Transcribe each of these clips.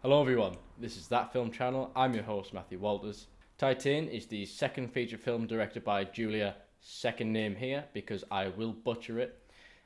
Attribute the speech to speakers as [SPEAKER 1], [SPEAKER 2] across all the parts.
[SPEAKER 1] Hello everyone, this is That Film Channel. I'm your host Matthew Walters. Titane is the second feature film directed by Julia, second name here because I will butcher it,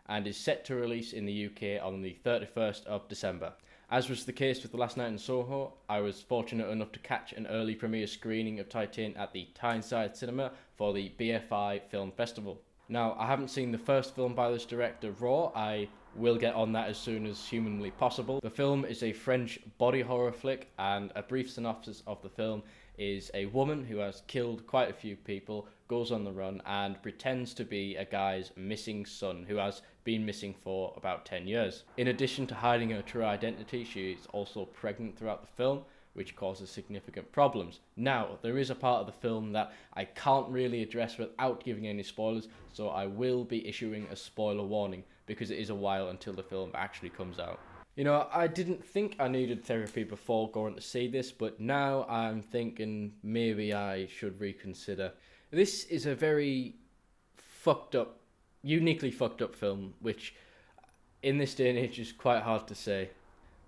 [SPEAKER 1] and is set to release in the UK on the 31st of December. As was the case with Last Night in Soho, I was fortunate enough to catch an early premiere screening of Titane at the Tyneside Cinema for the BFI Film Festival. Now, I haven't seen the first film by this director, Raw. I will get on that as soon as humanly possible. The film is a French body horror flick, and a brief synopsis of the film is a woman who has killed quite a few people, goes on the run, and pretends to be a guy's missing son who has been missing for about 10 years. In addition to hiding her true identity, she is also pregnant throughout the film, which causes significant problems. Now, there is a part of the film that I can't really address without giving any spoilers, so I will be issuing a spoiler warning because it is a while until the film actually comes out. You know, I didn't think I needed therapy before going to see this, but now I'm thinking maybe I should reconsider. This is a very uniquely fucked up film, which in this day and age is quite hard to say.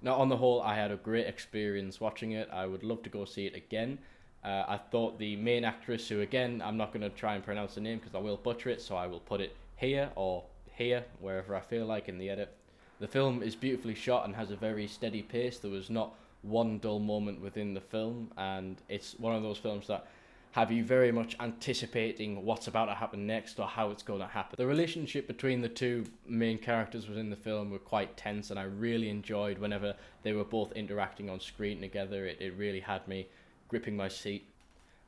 [SPEAKER 1] Now, on the whole, I had a great experience watching it. I would love to go see it again. I thought the main actress, who again, I'm not going to try and pronounce the name because I will butcher it, so I will put it here or here, wherever I feel like in the edit. The film is beautifully shot and has a very steady pace. There was not one dull moment within the film, and it's one of those films that have you very much anticipating what's about to happen next or how it's going to happen. The relationship between the two main characters within the film were quite tense, and I really enjoyed whenever they were both interacting on screen together. It really had me gripping my seat.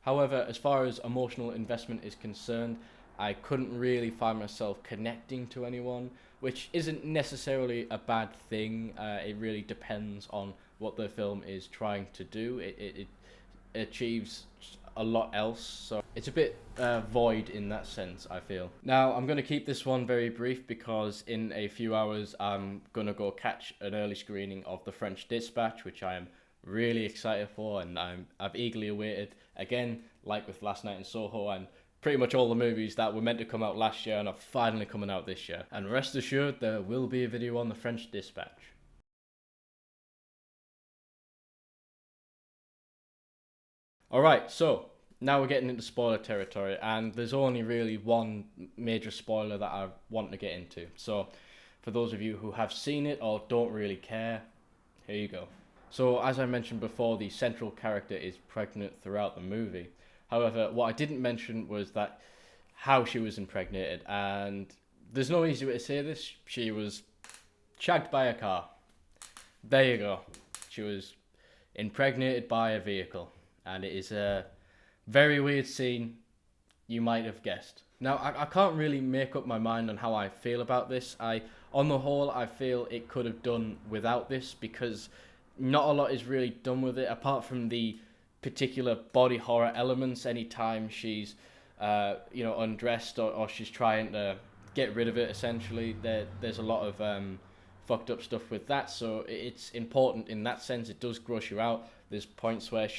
[SPEAKER 1] However, as far as emotional investment is concerned, I couldn't really find myself connecting to anyone, which isn't necessarily a bad thing. It really depends on what the film is trying to do. It achieves a lot else, so it's a bit void in that sense, I feel. Now, I'm going to keep this one very brief because in a few hours I'm going to go catch an early screening of The French Dispatch, which I am really excited for, and I've eagerly awaited. Again, like with Last Night in Soho, and pretty much all the movies that were meant to come out last year and are finally coming out this year. And rest assured, there will be a video on The French Dispatch. Alright, so now we're getting into spoiler territory, and there's only really one major spoiler that I want to get into. So, for those of you who have seen it or don't really care, here you go. So, as I mentioned before, the central character is pregnant throughout the movie. However, what I didn't mention was that how she was impregnated, and there's no easy way to say this. She was shagged by a car. There you go. She was impregnated by a vehicle. And it is a very weird scene, you might have guessed. Now, I can't really make up my mind on how I feel about this. On the whole, I feel it could have done without this because not a lot is really done with it, apart from the particular body horror elements. Anytime she's, undressed or she's trying to get rid of it, essentially, there's a lot of fucked up stuff with that. So it's important in that sense. It does gross you out. There's points where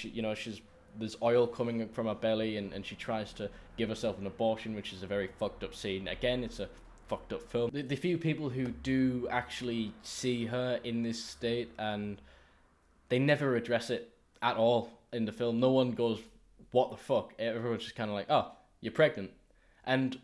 [SPEAKER 1] there's oil coming from her belly, and she tries to give herself an abortion, which is a very fucked up scene. Again, it's a fucked up film. The few people who do actually see her in this state, and they never address it at all in the film. No one goes, what the fuck? Everyone's just kind of like, oh, you're pregnant. And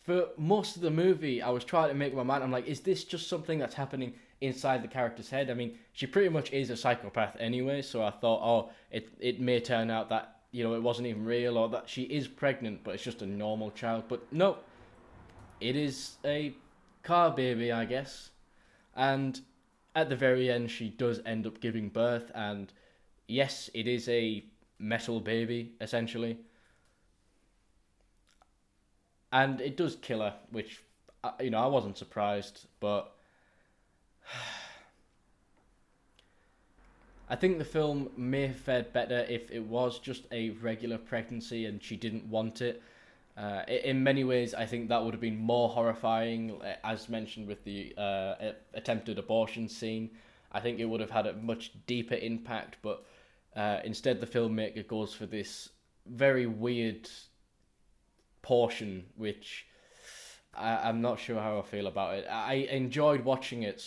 [SPEAKER 1] for most of the movie, I was trying to make my mind, I'm like, is this just something that's happening inside the character's head? I mean, she pretty much is a psychopath anyway, so I thought, oh, it may turn out that, it wasn't even real, or that she is pregnant, but it's just a normal child. But no, it is a car baby, I guess. And at the very end, she does end up giving birth, and yes, it is a metal baby, essentially. And it does kill her, which, I wasn't surprised, but I think the film may have fared better if it was just a regular pregnancy and she didn't want it. In many ways, I think that would have been more horrifying, as mentioned with the attempted abortion scene. I think it would have had a much deeper impact, but instead the filmmaker goes for this very weird portion, which I'm not sure how I feel about it. I enjoyed watching it,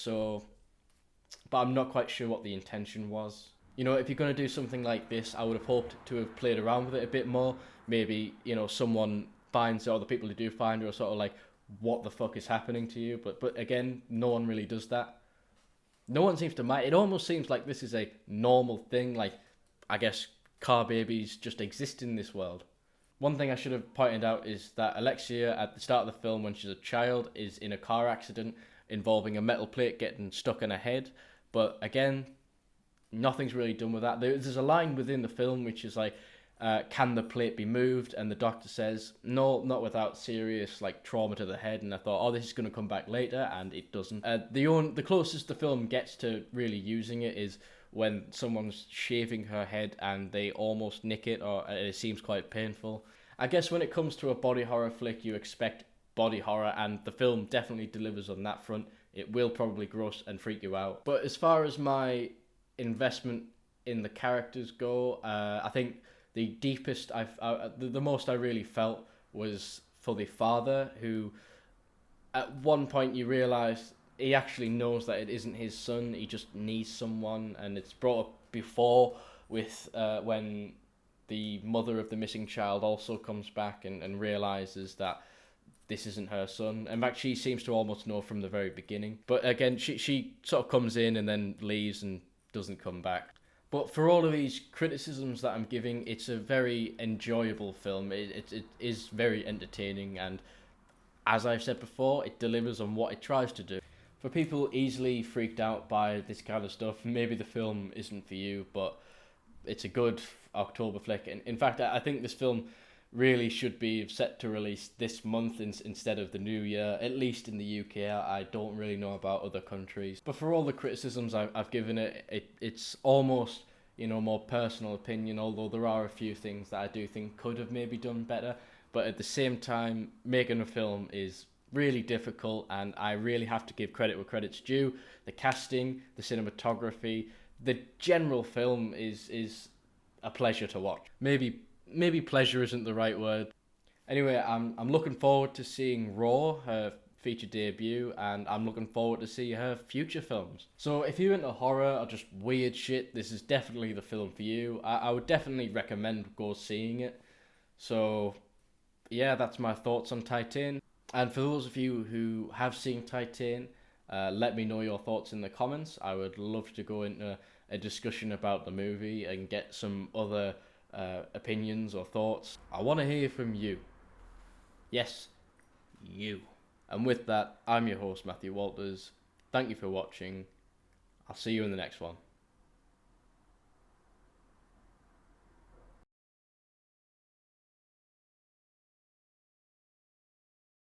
[SPEAKER 1] but I'm not quite sure what the intention was. You know, if you're going to do something like this, I would have hoped to have played around with it a bit more. Maybe, you know, someone finds it, or the people who do find it are sort of like, what the fuck is happening to you? But again, no one really does that. No one seems to mind. It almost seems like this is a normal thing. Like, I guess car babies just exist in this world. One thing I should have pointed out is that Alexia, at the start of the film, when she's a child, is in a car accident involving a metal plate getting stuck in her head. But again, nothing's really done with that. There's a line within the film which is like, can the plate be moved? And the doctor says, no, not without serious like trauma to the head. And I thought, oh, this is going to come back later, and it doesn't. The closest the film gets to really using it is when someone's shaving her head and they almost nick it, or it seems quite painful. I guess when it comes to a body horror flick, you expect body horror, and the film definitely delivers on that front. It will probably gross and freak you out. But as far as my investment in the characters go, I think the deepest the most I really felt was for the father, who at one point you realise he actually knows that it isn't his son. He just needs someone, and it's brought up before with when the mother of the missing child also comes back and realises that this isn't her son. In fact, she seems to almost know from the very beginning. But again, she sort of comes in and then leaves and doesn't come back. But for all of these criticisms that I'm giving, it's a very enjoyable film. It is very entertaining, and as I've said before, it delivers on what it tries to do. For people easily freaked out by this kind of stuff, maybe the film isn't for you, but it's a good October flick. In fact, I think this film really should be set to release this month instead of the new year, at least in the UK. I don't really know about other countries. But for all the criticisms I've given it's almost, you know, more personal opinion, although there are a few things that I do think could have maybe done better. But at the same time, making a film is really difficult, and I really have to give credit where credit's due. The casting, the cinematography, the general film is a pleasure to watch. Maybe pleasure isn't the right word. Anyway, I'm looking forward to seeing Raw, her feature debut, and I'm looking forward to see her future films. So if you're into horror or just weird shit, this is definitely the film for you. I would definitely recommend go seeing it. So yeah, that's my thoughts on Titane. And for those of you who have seen Titane, let me know your thoughts in the comments. I would love to go into a discussion about the movie and get some other opinions or thoughts. I want to hear from you. Yes, you. And with that, I'm your host, Matthew Walters. Thank you for watching. I'll see you in the next one.